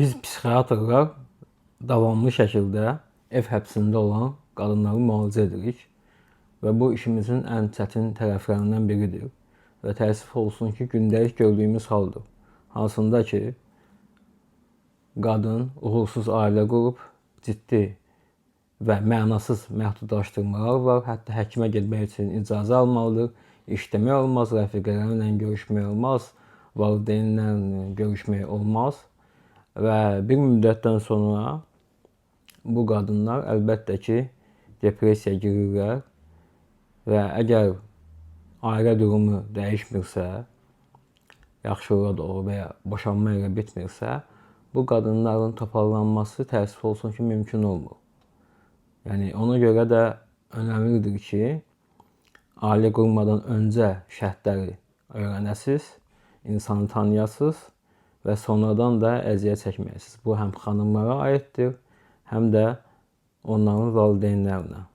Biz psixiatrlar davamlı şəkildə ev həbsində olan qadınları müalicə edirik və bu işimizin ən çətin tərəflərindən biridir. Və təəssüf olsun ki, gündəlik gördüyümüz haldır. Hansında ki, qadın uğursuz ailə qurub, ciddi və mənasız məhdudlaşdırmalar var. Hətta həkimə getmək üçün icazə almalıdır. İşləmək olmaz, rəfiqələrlə görüşmək olmaz, valideynlərlə görüşmək olmaz. Və bir müddətdən sonra bu qadınlar əlbəttə ki, depressiyaya girirlər və əgər ailə durumu dəyişmirsə, yaxşılığa doğru və ya boşanma ilə bitmirsə, bu qadınların toparlanması təəssüf olsun ki, mümkün olmur. Yəni ona görə də önəmlidir ki, ailə qurmadan öncə şərtləri öyrənəsiz, insanı tanıyasız və sonradan da əziyyət çəkməyəsiz. Bu həm xanımlara aiddir, həm də onların valideynlərinə.